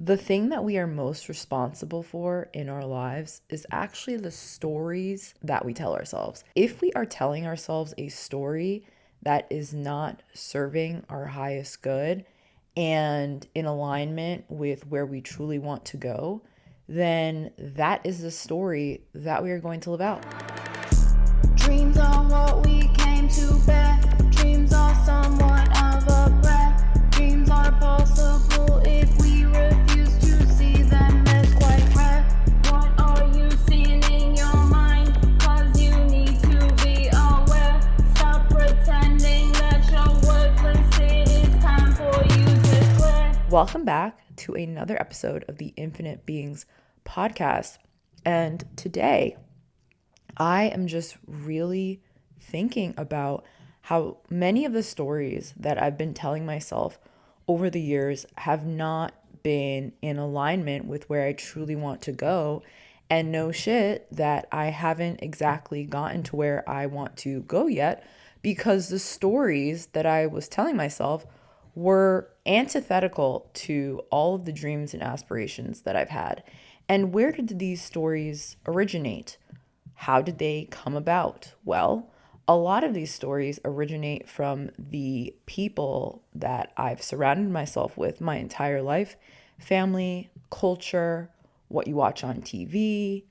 The thing that we are most responsible for in our lives is actually the stories that we tell ourselves. If we are telling ourselves a story that is not serving our highest good and in alignment with where we truly want to go, then that is the story that we are going to live out. Dreams are what we came to bear. Dreams are somewhat of a prayer. Dreams are possible if we refuse to see them as quite rare. What are you seeing in your mind? Cause you need to be aware. Stop pretending that you're worthless. It is time for you to declare. Welcome back to another episode of the Infinite Beings podcast. And today, I am just really thinking about how many of the stories that I've been telling myself over the years have not been in alignment with where I truly want to go. And no shit that I haven't exactly gotten to where I want to go yet, because the stories that I was telling myself were antithetical to all of the dreams and aspirations that I've had. And where did these stories originate? How did they come about? Well, a lot of these stories originate from the people that I've surrounded myself with my entire life: family, culture, what you watch on TV,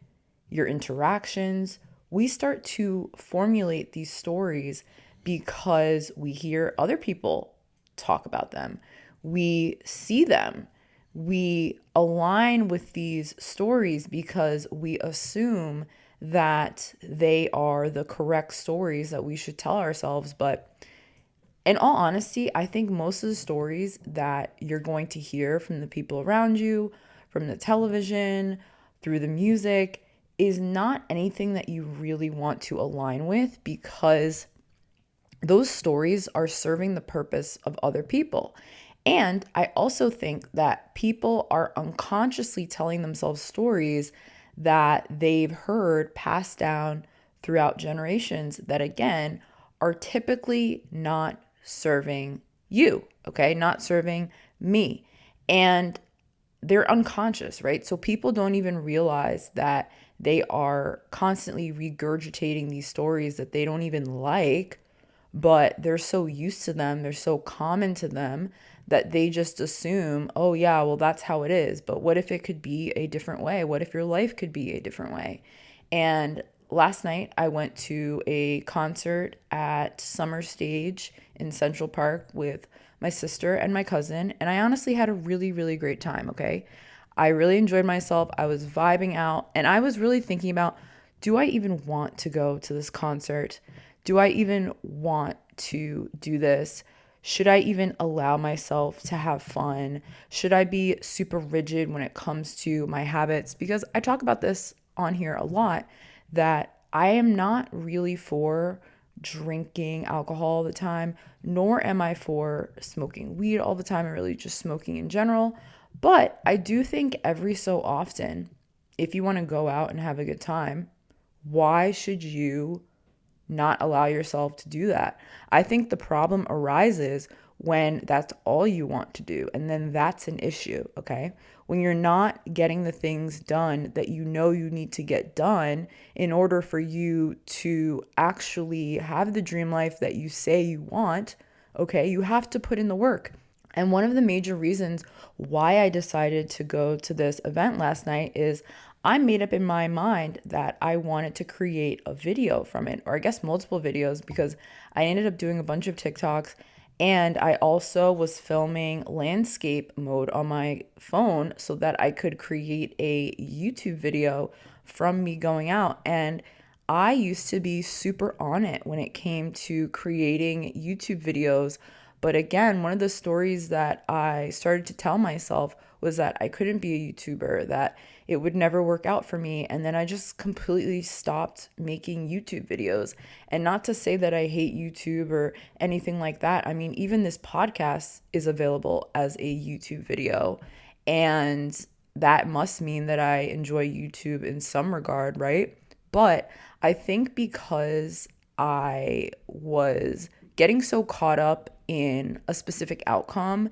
your interactions. We start to formulate these stories because we hear other people talk about them. We see them. We align with these stories because we assume that they are the correct stories that we should tell ourselves. But in all honesty, I think most of the stories that you're going to hear from the people around you, from the television, through the music, is not anything that you really want to align with, because those stories are serving the purpose of other people. And I also think that people are unconsciously telling themselves stories that they've heard passed down throughout generations that, again, are typically not serving you, okay? Not serving me. And they're unconscious, right? So people don't even realize that they are constantly regurgitating these stories that they don't even like, but they're so used to them, they're so common to them, that they just assume, oh yeah, well, that's how it is. But what if it could be a different way? What if your life could be a different way? And last night I went to a concert at Summer Stage in Central Park with my sister and my cousin, and I honestly had a really, really great time, okay? I really enjoyed myself. I was vibing out, and I was really thinking about, do I even want to go to this concert? Do I even want to do this? Should I even allow myself to have fun? Should I be super rigid when it comes to my habits? Because I talk about this on here a lot, that I am not really for drinking alcohol all the time, nor am I for smoking weed all the time, or really just smoking in general. But I do think every so often, if you want to go out and have a good time, why should you not allow yourself to do that? I think the problem arises when that's all you want to do, and then that's an issue, okay? When you're not getting the things done that you know you need to get done in order for you to actually have the dream life that you say you want, okay? You have to put in the work. And one of the major reasons why I decided to go to this event last night is I made up in my mind that I wanted to create a video from it, or I guess multiple videos, because I ended up doing a bunch of TikToks, and I also was filming landscape mode on my phone so that I could create a YouTube video from me going out. And I used to be super on it when it came to creating YouTube videos. But again, one of the stories that I started to tell myself was that I couldn't be a YouTuber, that it would never work out for me. And then I just completely stopped making YouTube videos. And not to say that I hate YouTube or anything like that. I mean, even this podcast is available as a YouTube video. And that must mean that I enjoy YouTube in some regard, right? But I think because I was getting so caught up in a specific outcome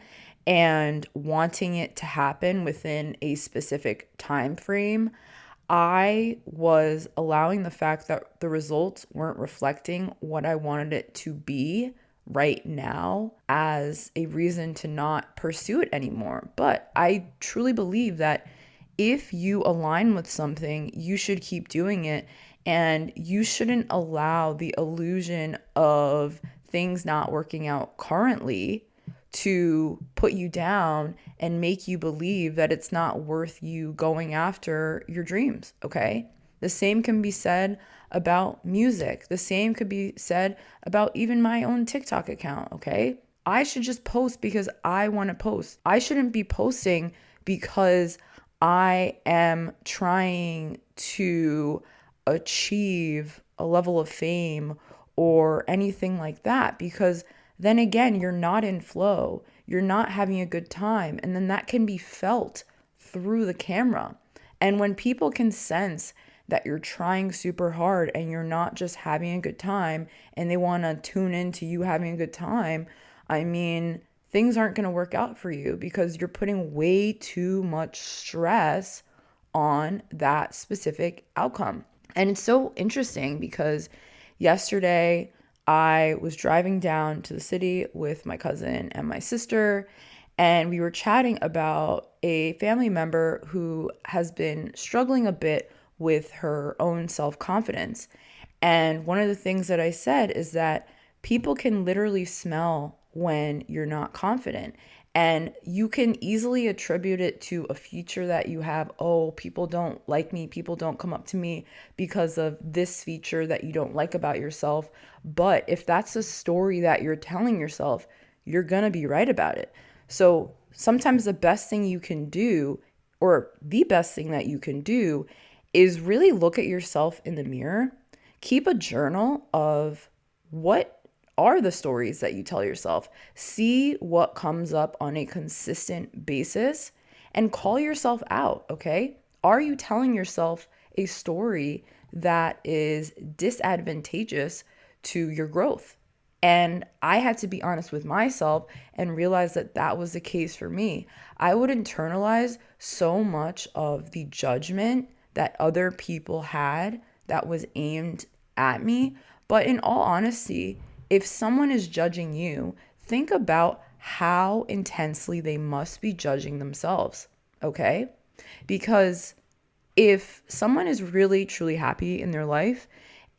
and wanting it to happen within a specific time frame, I was allowing the fact that the results weren't reflecting what I wanted it to be right now as a reason to not pursue it anymore. But I truly believe that if you align with something, you should keep doing it, and you shouldn't allow the illusion of things not working out currently to put you down and make you believe that it's not worth you going after your dreams, okay? The same can be said about music. The same could be said about even my own TikTok account, okay? I should just post because I want to post. I shouldn't be posting because I am trying to achieve a level of fame or anything like that, because then again, you're not in flow. You're not having a good time. And then that can be felt through the camera. And when people can sense that you're trying super hard and you're not just having a good time and they want to tune into you having a good time, I mean, things aren't going to work out for you because you're putting way too much stress on that specific outcome. And it's so interesting because yesterday I was driving down to the city with my cousin and my sister, and we were chatting about a family member who has been struggling a bit with her own self-confidence. And one of the things that I said is that people can literally smell when you're not confident. And you can easily attribute it to a feature that you have. Oh, people don't like me. People don't come up to me because of this feature that you don't like about yourself. But if that's a story that you're telling yourself, you're going to be right about it. So sometimes the best thing you can do, or the best thing that you can do, is really look at yourself in the mirror. Keep a journal of what are the stories that you tell yourself. See what comes up on a consistent basis and call yourself out, okay? Are you telling yourself a story that is disadvantageous to your growth? And I had to be honest with myself and realize that that was the case for me. I would internalize so much of the judgment that other people had that was aimed at me. But in all honesty, if someone is judging you, think about how intensely they must be judging themselves, okay? Because if someone is really, truly happy in their life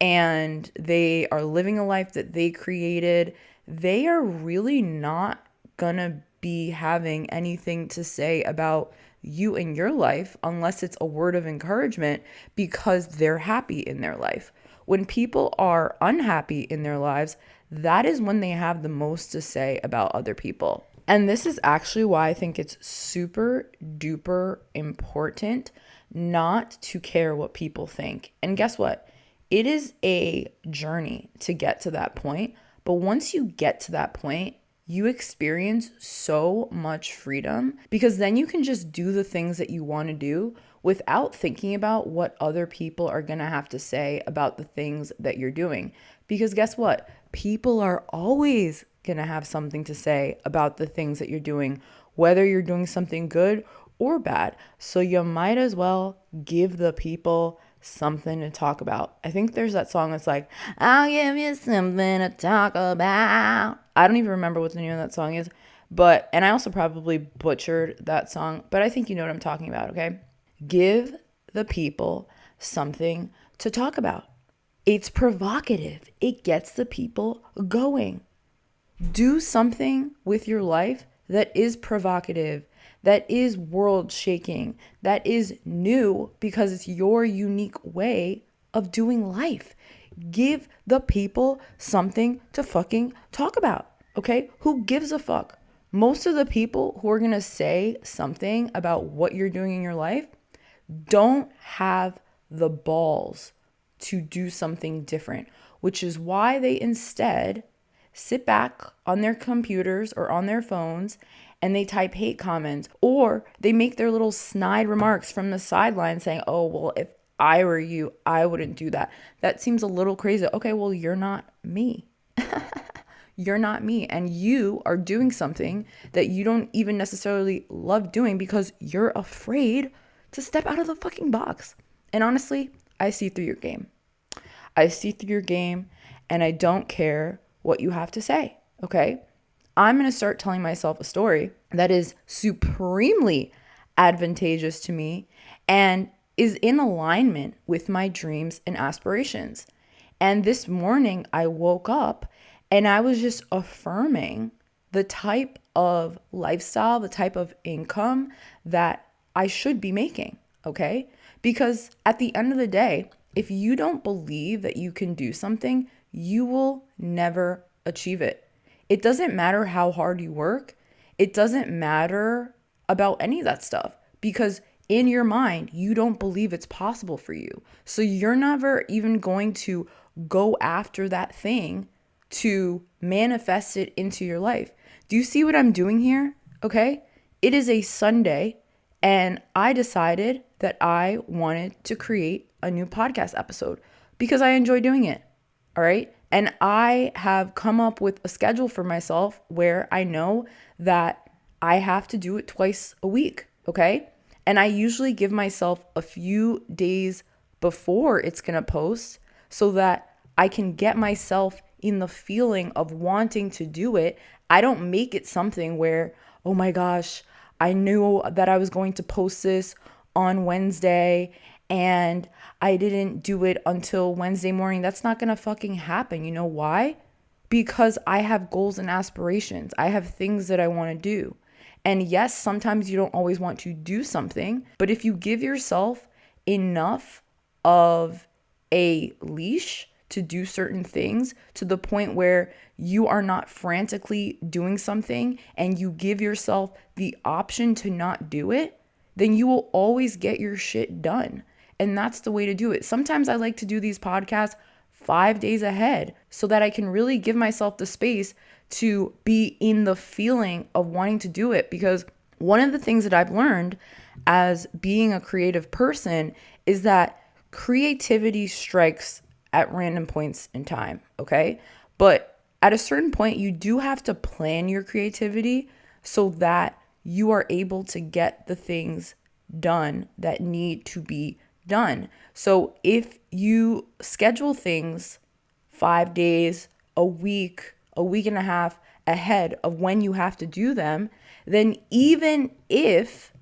and they are living a life that they created, they are really not gonna be having anything to say about you in your life unless it's a word of encouragement because they're happy in their life. When people are unhappy in their lives, that is when they have the most to say about other people. And this is actually why I think it's super duper important not to care what people think. And guess what? It is a journey to get to that point. But once you get to that point, you experience so much freedom because then you can just do the things that you want to do without thinking about what other people are going to have to say about the things that you're doing. Because guess what? People are always going to have something to say about the things that you're doing, whether you're doing something good or bad. So you might as well give the people something to talk about. I think there's that song that's like, I'll give you something to talk about. I don't even remember what the name of that song is, and I also probably butchered that song, but I think you know what I'm talking about, okay? Give the people something to talk about. It's provocative. It gets the people going. Do something with your life that is provocative, that is world shaking, that is new because it's your unique way of doing life. Give the people something to fucking talk about, okay? Who gives a fuck? Most of the people who are going to say something about what you're doing in your life don't have the balls to do something different, which is why they instead sit back on their computers or on their phones and they type hate comments, or they make their little snide remarks from the sideline saying, oh, well, if I were you, I wouldn't do that. That seems a little crazy. Okay, well, you're not me. you're not me. And you are doing something that you don't even necessarily love doing because you're afraid to step out of the fucking box. And honestly, I see through your game. I see through your game, and I don't care what you have to say, okay? I'm going to start telling myself a story that is supremely advantageous to me and is in alignment with my dreams and aspirations. And this morning I woke up and I was just affirming the type of lifestyle, the type of income that I should be making, okay? Because at the end of the day, if you don't believe that you can do something, you will never achieve it. It doesn't matter how hard you work. It doesn't matter about any of that stuff because in your mind, you don't believe it's possible for you. So you're never even going to go after that thing to manifest it into your life. Do you see what I'm doing here? Okay. It is a Sunday and I decided that I wanted to create a new podcast episode because I enjoy doing it. All right. And I have come up with a schedule for myself where I know that I have to do it twice a week. Okay. And I usually give myself a few days before it's going to post so that I can get myself in the feeling of wanting to do it. I don't make it something where, oh my gosh, I knew that I was going to post this on Wednesday and I didn't do it until Wednesday morning. That's not going to fucking happen. You know why? Because I have goals and aspirations. I have things that I want to do. And yes, sometimes you don't always want to do something, but if you give yourself enough of a leash to do certain things to the point where you are not frantically doing something and you give yourself the option to not do it, then you will always get your shit done. And that's the way to do it. Sometimes I like to do these podcasts 5 days ahead so that I can really give myself the space to be in the feeling of wanting to do it. Because one of the things that I've learned as being a creative person is that creativity strikes at random points in time, okay? But at a certain point, you do have to plan your creativity so that you are able to get the things done that need to be done. So if you schedule things 5 days, a week and a half ahead of when you have to do them, then even if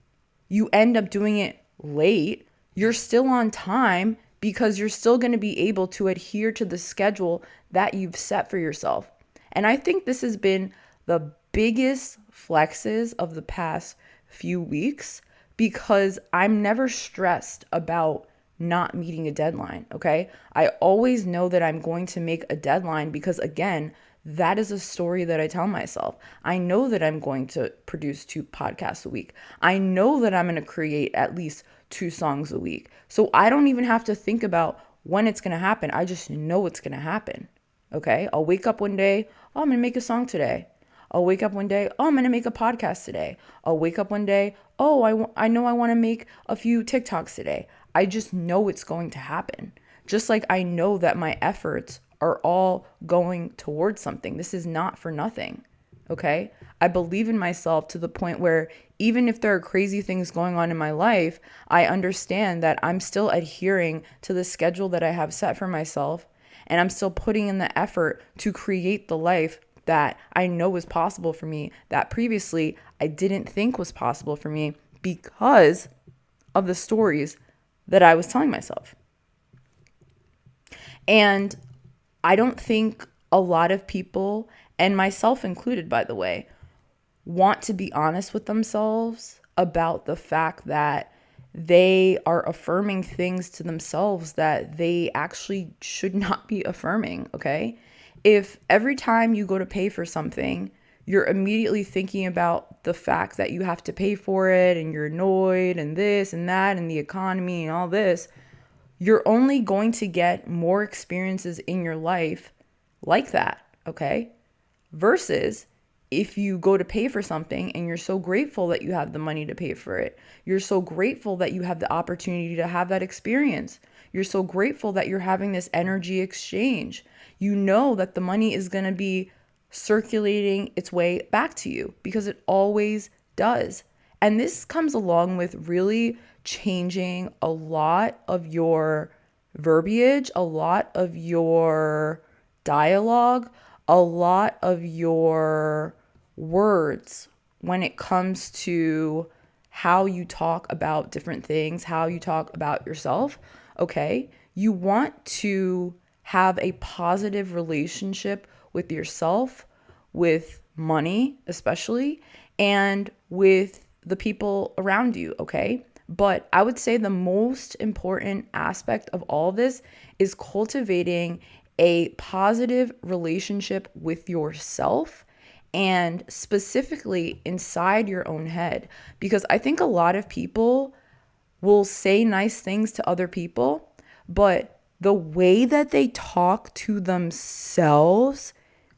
you end up doing it late, you're still on time because you're still going to be able to adhere to the schedule that you've set for yourself. And I think this has been the biggest flexes of the past few weeks because I'm never stressed about not meeting a deadline, okay? I always know that I'm going to make a deadline because, again, that is a story that I tell myself. I know that I'm going to produce 2 podcasts a week. I know that I'm going to create at least 2 songs a week. So I don't even have to think about when it's going to happen. I just know it's going to happen, okay? I'll wake up one day, oh, I'm going to make a song today. I'll wake up one day, oh, I'm going to make a podcast today. I'll wake up one day, oh, I know I want to make a few TikToks today. I just know it's going to happen. Just like I know that my efforts are all going towards something. This is not for nothing, okay? I believe in myself to the point where even if there are crazy things going on in my life, I understand that I'm still adhering to the schedule that I have set for myself, and I'm still putting in the effort to create the life that I know is possible for me that previously I didn't think was possible for me because of the stories that I was telling myself. And I don't think a lot of people, and myself included, by the way, want to be honest with themselves about the fact that they are affirming things to themselves that they actually should not be affirming, okay? If every time you go to pay for something, you're immediately thinking about the fact that you have to pay for it and you're annoyed and this and that and the economy and all this, you're only going to get more experiences in your life like that, okay? Versus if you go to pay for something and you're so grateful that you have the money to pay for it. You're so grateful that you have the opportunity to have that experience. You're so grateful that you're having this energy exchange. You know that the money is going to be circulating its way back to you, because it always does. And this comes along with really changing a lot of your verbiage, a lot of your dialogue, a lot of your words when it comes to how you talk about different things, how you talk about yourself. Okay. You want to have a positive relationship with yourself, with money, especially, and with the people around you. Okay. But I would say the most important aspect of all this is cultivating a positive relationship with yourself, and specifically inside your own head. Because I think a lot of people will say nice things to other people, but the way that they talk to themselves,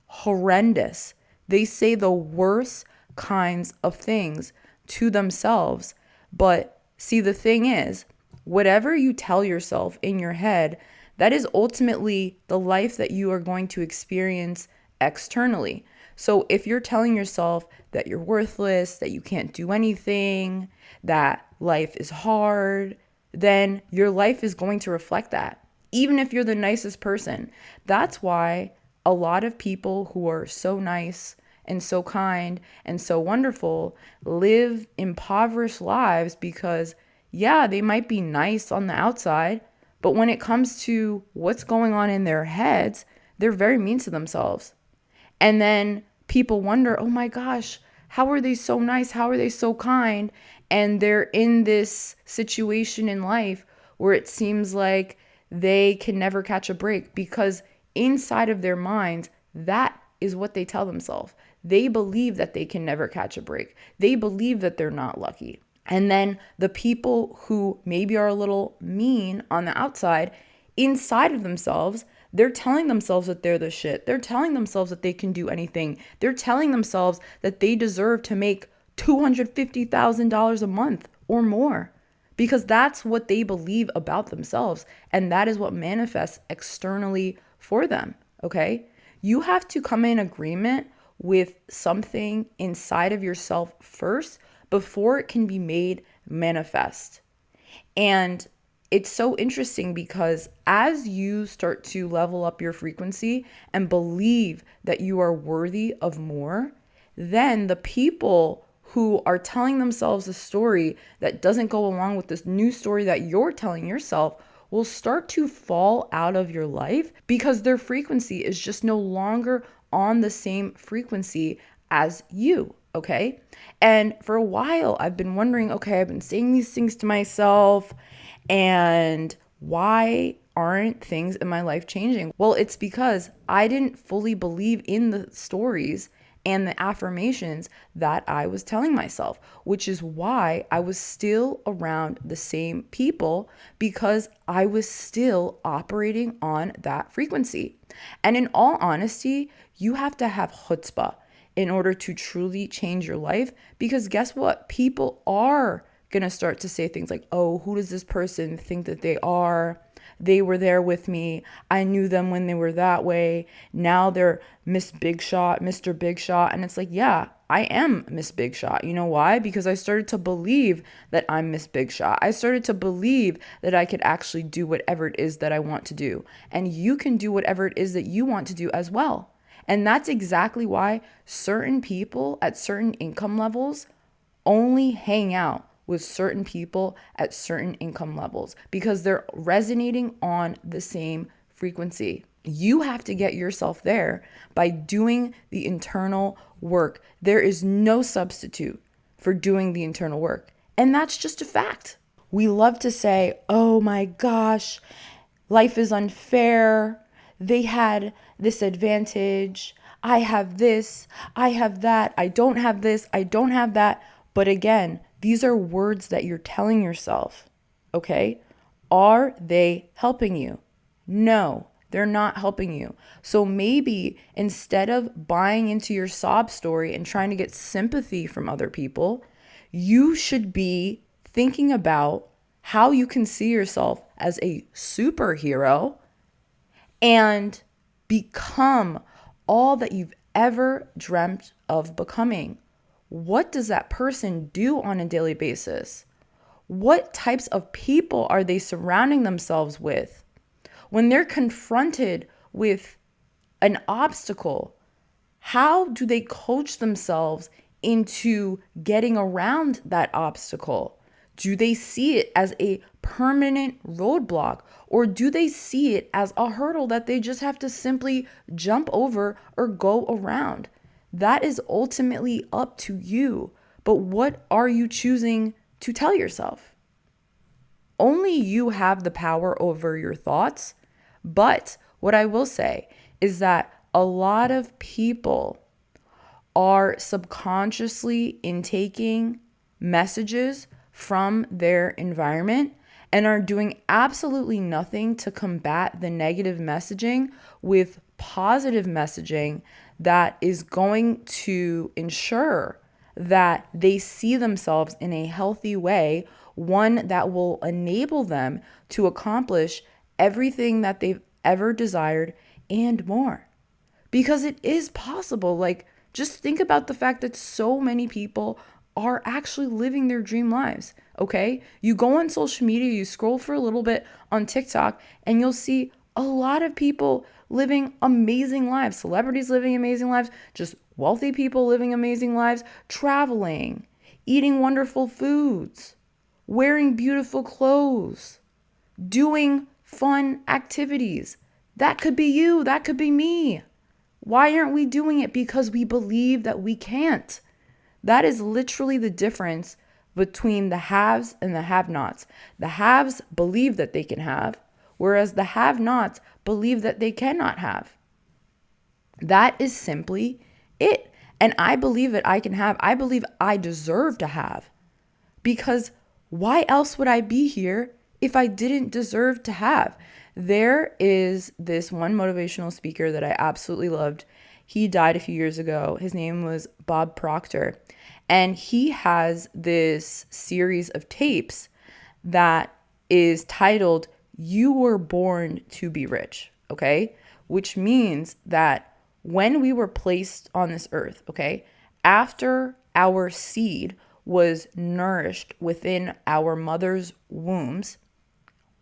horrendous. They say the worst kinds of things to themselves. But see, the thing is, whatever you tell yourself in your head, that is ultimately the life that you are going to experience externally. So if you're telling yourself that you're worthless, that you can't do anything, that life is hard, then your life is going to reflect that, even if you're the nicest person. That's why a lot of people who are so nice and so kind and so wonderful live impoverished lives, because, yeah, they might be nice on the outside, but when it comes to what's going on in their heads, they're very mean to themselves. And then people wonder, oh my gosh, how are they so nice? How are they so kind? And they're in this situation in life where it seems like they can never catch a break, because inside of their minds, that is what they tell themselves. They believe that they can never catch a break. They believe that they're not lucky. And then the people who maybe are a little mean on the outside, inside of themselves, they're telling themselves that they're the shit. They're telling themselves that they can do anything. They're telling themselves that they deserve to make $250,000 a month or more, because that's what they believe about themselves. And that is what manifests externally for them. Okay. You have to come in agreement with something inside of yourself first before it can be made manifest. And it's so interesting, because as you start to level up your frequency and believe that you are worthy of more, then the people who are telling themselves a story that doesn't go along with this new story that you're telling yourself will start to fall out of your life, because their frequency is just no longer on the same frequency as you. Okay. And for a while, I've been wondering, okay, I've been saying these things to myself, and why aren't things in my life changing? Well, it's because I didn't fully believe in the stories and the affirmations that I was telling myself, which is why I was still around the same people, because I was still operating on that frequency. And in all honesty, you have to have chutzpah in order to truly change your life, because guess what? People are going to start to say things like, oh, who does this person think that they are? They were there with me. I knew them when they were that way. Now they're Miss Big Shot, Mr. Big Shot. And it's like, yeah, I am Miss Big Shot. You know why? Because I started to believe that I'm Miss Big Shot. I started to believe that I could actually do whatever it is that I want to do. And you can do whatever it is that you want to do as well. And that's exactly why certain people at certain income levels only hang out with certain people at certain income levels, because they're resonating on the same frequency. You have to get yourself there by doing the internal work. There is no substitute for doing the internal work. And that's just a fact. We love to say, oh my gosh, life is unfair. They had this advantage. I have this. I have that. I don't have this. I don't have that. But again, these are words that you're telling yourself, okay? Are they helping you? No, they're not helping you. So maybe instead of buying into your sob story and trying to get sympathy from other people, you should be thinking about how you can see yourself as a superhero and become all that you've ever dreamt of becoming? What does that person do on a daily basis? What types of people are they surrounding themselves with? When they're confronted with an obstacle, how do they coach themselves into getting around that obstacle? Do they see it as a permanent roadblock, or do they see it as a hurdle that they just have to simply jump over or go around? That is ultimately up to you. But what are you choosing to tell yourself? Only you have the power over your thoughts. But what I will say is that a lot of people are subconsciously intaking messages from their environment and are doing absolutely nothing to combat the negative messaging with positive messaging that is going to ensure that they see themselves in a healthy way, one that will enable them to accomplish everything that they've ever desired and more. Because it is possible. Like, just think about the fact that so many people are actually living their dream lives, okay? You go on social media, you scroll for a little bit on TikTok, and you'll see a lot of people living amazing lives, celebrities living amazing lives, just wealthy people living amazing lives, traveling, eating wonderful foods, wearing beautiful clothes, doing fun activities. That could be you, that could be me. Why aren't we doing it? Because we believe that we can't. That is literally the difference between the haves and the have-nots. The haves believe that they can have, whereas the have-nots believe that they cannot have. That is simply it. And I believe that I can have. I believe I deserve to have. Because why else would I be here if I didn't deserve to have? There is this one motivational speaker that I absolutely loved. He died a few years ago. His name was Bob Proctor. And he has this series of tapes that is titled, "You Were Born to Be Rich," okay? Which means that when we were placed on this earth, okay, after our seed was nourished within our mother's wombs,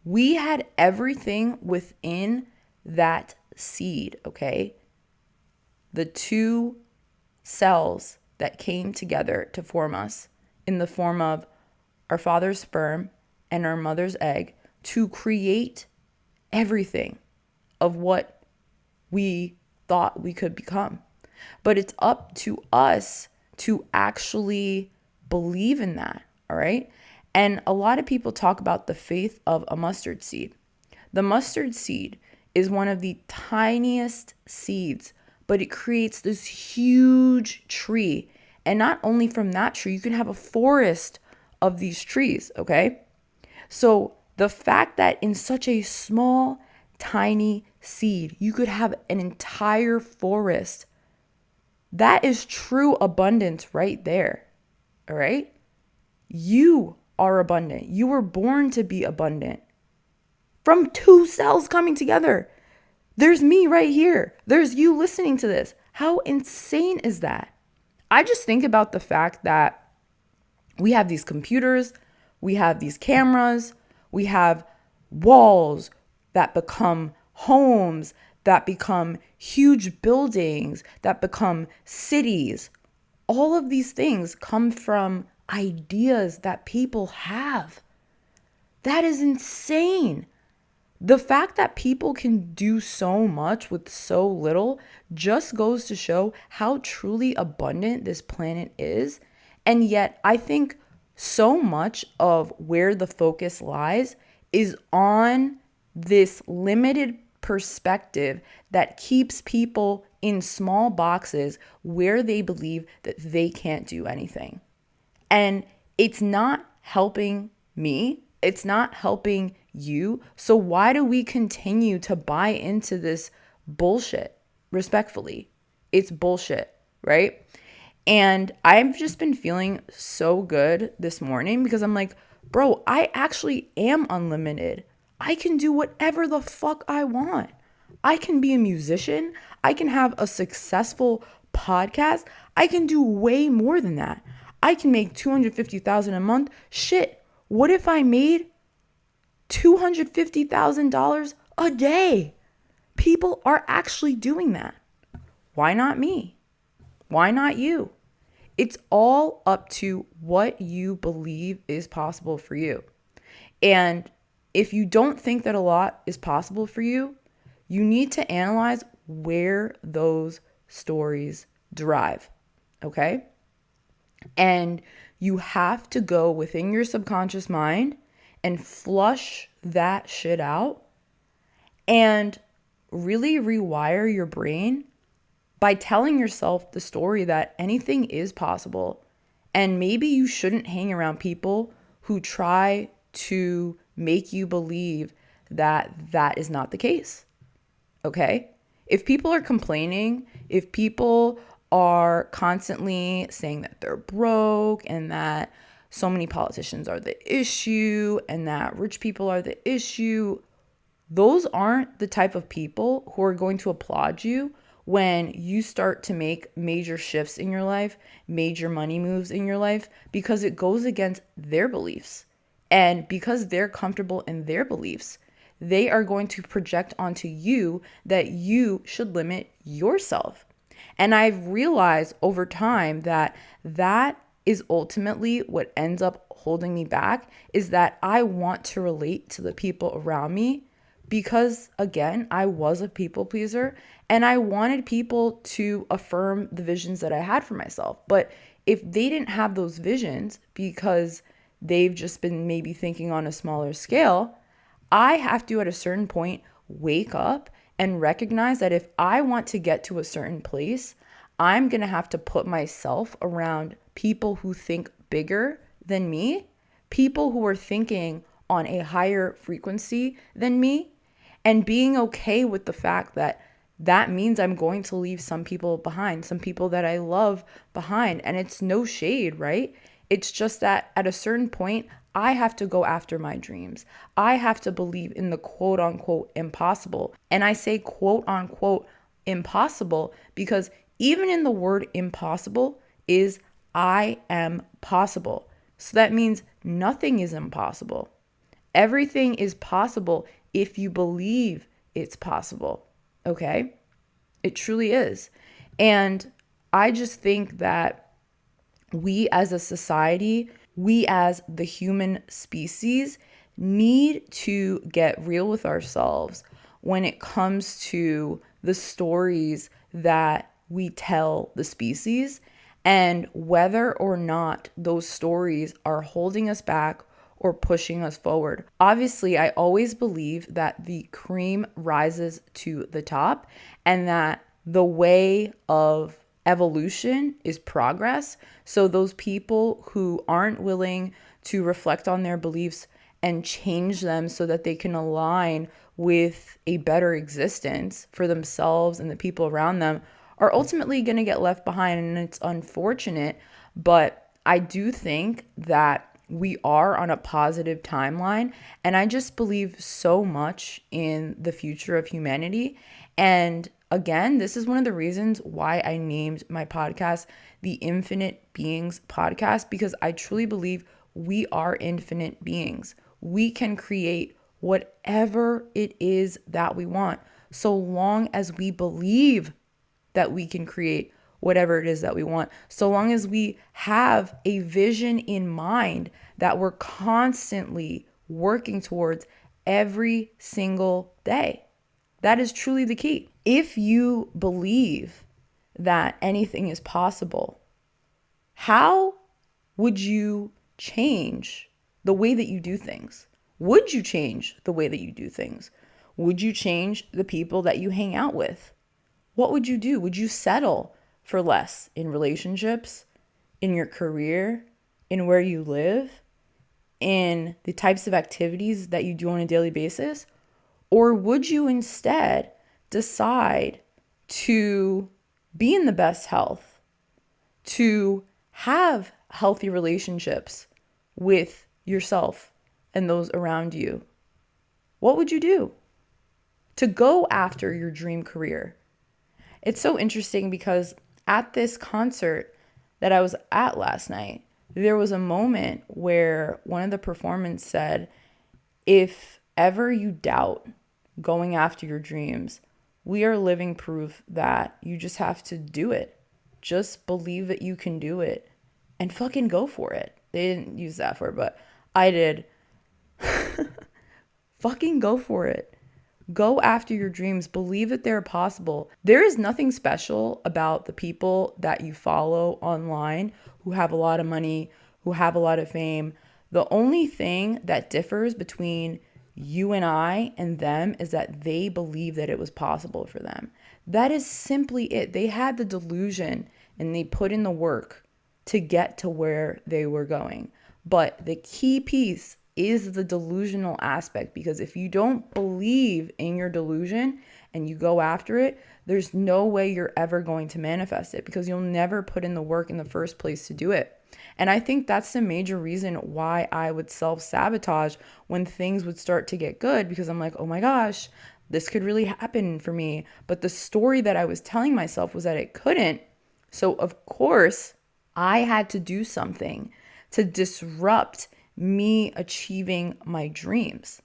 we had everything within that seed, okay? The two cells that came together to form us in the form of our father's sperm and our mother's egg to create everything of what we thought we could become. But it's up to us to actually believe in that, all right? And a lot of people talk about the faith of a mustard seed. The mustard seed is one of the tiniest seeds, but it creates this huge tree. And not only from that tree, you can have a forest of these trees, okay? So the fact that in such a small, tiny seed, you could have an entire forest, that is true abundance right there, all right? You are abundant. You were born to be abundant. From two cells coming together. There's me right here. There's you listening to this. How insane is that? I just think about the fact that we have these computers, we have these cameras, we have walls that become homes, that become huge buildings, that become cities. All of these things come from ideas that people have. That is insane. The fact that people can do so much with so little just goes to show how truly abundant this planet is. And yet, I think so much of where the focus lies is on this limited perspective that keeps people in small boxes where they believe that they can't do anything. And it's not helping me. It's not helping you. So why do we continue to buy into this bullshit? Respectfully, it's bullshit, right? And I've just been feeling so good this morning because I'm like, bro, I actually am unlimited. I can do whatever the fuck I want. I can be a musician. I can have a successful podcast, I can do way more than that. I can make $250,000 a month. Shit, what if I made $250,000 a day? People are actually doing that. Why not me? Why not you? It's all up to what you believe is possible for you. And if you don't think that a lot is possible for you, you need to analyze where those stories derive. Okay? And you have to go within your subconscious mind and flush that shit out and really rewire your brain by telling yourself the story that anything is possible. And maybe you shouldn't hang around people who try to make you believe that that is not the case. Okay? If people are complaining, if people are constantly saying that they're broke and that so many politicians are the issue and that rich people are the issue, those aren't the type of people who are going to applaud you when you start to make major shifts in your life, major money moves in your life, because it goes against their beliefs. And because they're comfortable in their beliefs, they are going to project onto you that you should limit yourself. And I've realized over time that that is ultimately what ends up holding me back, is that I want to relate to the people around me because, again, I was a people pleaser and I wanted people to affirm the visions that I had for myself. But if they didn't have those visions because they've just been maybe thinking on a smaller scale, I have to, at a certain point, wake up and recognize that if I want to get to a certain place, I'm going to have to put myself around people who think bigger than me, people who are thinking on a higher frequency than me, and being okay with the fact that that means I'm going to leave some people behind, some people that I love behind. And it's no shade, right? It's just that at a certain point, I have to go after my dreams. I have to believe in the quote unquote impossible. And I say quote unquote impossible because even in the word impossible is I am possible. So that means nothing is impossible. Everything is possible if you believe it's possible. Okay? It truly is. And I just think that we as a society, we as the human species need to get real with ourselves when it comes to the stories that we tell the species and whether or not those stories are holding us back or pushing us forward. Obviously, I always believe that the cream rises to the top and that the way of evolution is progress. So those people who aren't willing to reflect on their beliefs and change them so that they can align with a better existence for themselves and the people around them are ultimately going to get left behind. And it's unfortunate, but I do think that we are on a positive timeline. And I just believe so much in the future of humanity. And again, this is one of the reasons why I named my podcast the Infinite Beings Podcast, because I truly believe we are infinite beings. We can create whatever it is that we want, so long as we believe that we can create whatever it is that we want, so long as we have a vision in mind that we're constantly working towards every single day. That is truly the key. If you believe that anything is possible, how would you change the way that you do things? Would you change the way that you do things? Would you change the people that you hang out with? What would you do? Would you settle for less in relationships, in your career, in where you live, in the types of activities that you do on a daily basis? Or would you instead decide to be in the best health, to have healthy relationships with yourself and those around you? What would you do to go after your dream career? It's so interesting because at this concert that I was at last night, there was a moment where one of the performers said, if ever you doubt going after your dreams, we are living proof that you just have to do it. Just believe that you can do it and fucking go for it. They didn't use that word, but I did. Fucking go for it. Go after your dreams. Believe that they're possible. There is nothing special about the people that you follow online who have a lot of money, who have a lot of fame. The only thing that differs between you and I and them is that they believe that it was possible for them. That is simply it. They had the delusion and they put in the work to get to where they were going. But the key piece is the delusional aspect, because if you don't believe in your delusion and you go after it, there's no way you're ever going to manifest it, because you'll never put in the work in the first place to do it. And I think that's the major reason why I would self-sabotage when things would start to get good, because I'm like, oh my gosh, this could really happen for me. But the story that I was telling myself was that it couldn't. So of course, I had to do something to disrupt me achieving my dreams.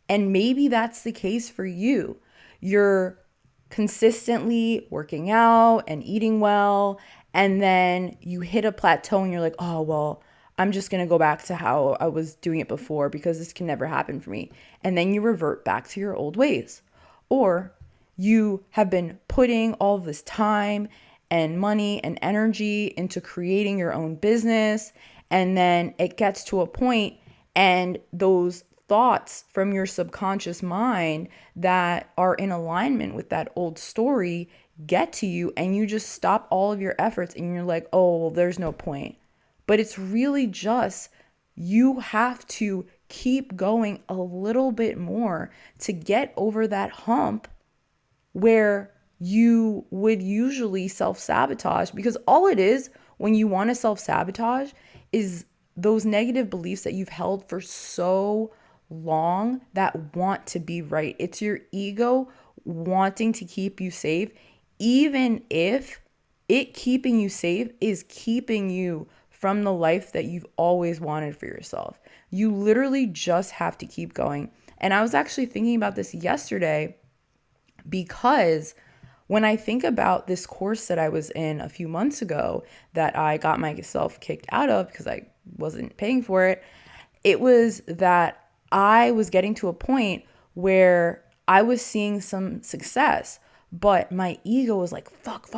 And maybe that's the case for you. You're consistently working out and eating well, and then you hit a plateau and you're like, oh, well, I'm just going to go back to how I was doing it before because this can never happen for me. And then you revert back to your old ways. Or you have been putting all of this time and money and energy into creating your own business, and then it gets to a point and those thoughts from your subconscious mind that are in alignment with that old story get to you, and you just stop all of your efforts and you're like, oh, well, there's no point. But it's really just, you have to keep going a little bit more to get over that hump where you would usually self-sabotage. Because all it is when you want to self-sabotage is those negative beliefs that you've held for so long that want to be right. It's your ego wanting to keep you safe, even if it keeping you safe is keeping you from the life that you've always wanted for yourself. You literally just have to keep going. And I was actually thinking about this yesterday, because when I think about this course that I was in a few months ago that I got myself kicked out of because I wasn't paying for it, it was that I was getting to a point where I was seeing some success, but my ego was like, fuck,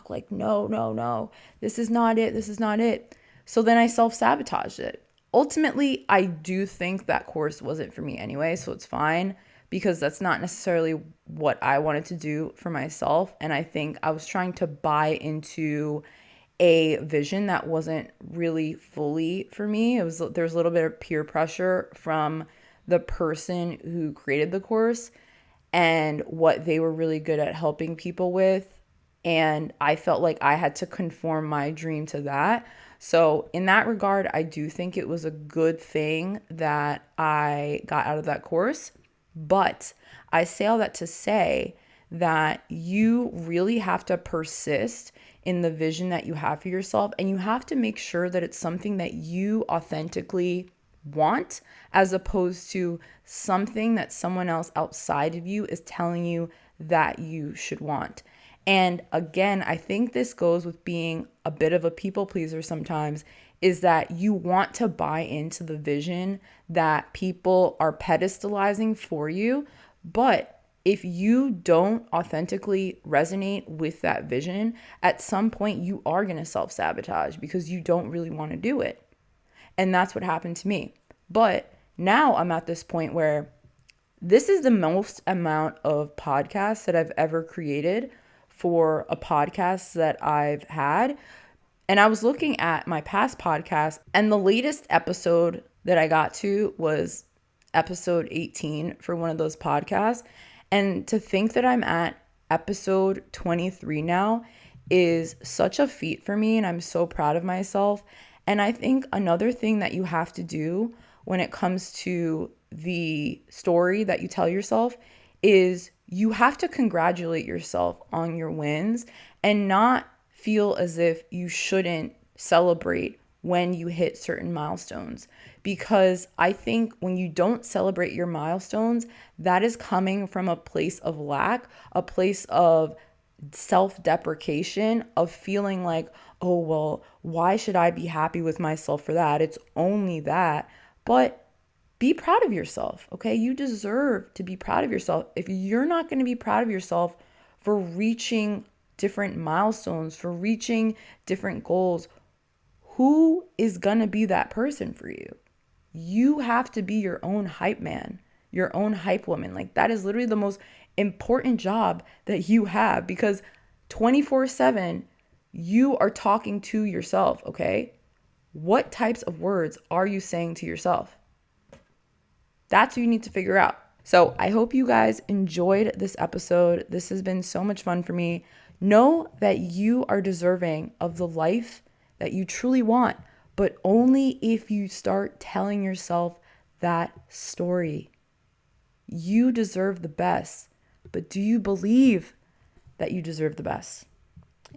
like, no, this is not it. So then I self-sabotaged it. Ultimately, I do think that course wasn't for me anyway, so it's fine, because that's not necessarily what I wanted to do for myself. And I think I was trying to buy into a vision that wasn't really fully for me. There's a little bit of peer pressure from the person who created the course and what they were really good at helping people with. And I felt like I had to conform my dream to that. So in that regard, I do think it was a good thing that I got out of that course. But I say all that to say that you really have to persist in the vision that you have for yourself, and you have to make sure that it's something that you authentically want, as opposed to something that someone else outside of you is telling you that you should want. And again, I think this goes with being a bit of a people pleaser sometimes, is that you want to buy into the vision that people are pedestalizing for you. But if you don't authentically resonate with that vision, at some point you are going to self-sabotage because you don't really want to do it. And that's what happened to me. But now I'm at this point where this is the most amount of podcasts that I've ever created for a podcast that I've had. And I was looking at my past podcast, and the latest episode that I got to was episode 18 for one of those podcasts. And to think that I'm at episode 23 now is such a feat for me, and I'm so proud of myself. And I think another thing that you have to do when it comes to the story that you tell yourself is you have to congratulate yourself on your wins and not feel as if you shouldn't celebrate when you hit certain milestones. Because I think when you don't celebrate your milestones, that is coming from a place of lack, a place of self-deprecation, of feeling like, oh, well, why should I be happy with myself for that? It's only that. But be proud of yourself, okay? You deserve to be proud of yourself. If you're not going to be proud of yourself for reaching different milestones, for reaching different goals, who is going to be that person for you? You have to be your own hype man, your own hype woman. Like, that is literally the most important job that you have, because 24/7 you are talking to yourself, okay? What types of words are you saying to yourself? That's what you need to figure out. So I hope you guys enjoyed this episode. This has been so much fun for me. Know that you are deserving of the life that you truly want, but only if you start telling yourself that story. You deserve the best, but do you believe that you deserve the best?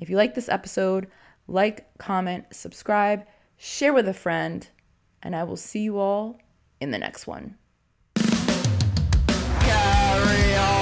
If you like this episode, like, comment, subscribe, share with a friend, and I will see you all in the next one. Carry on.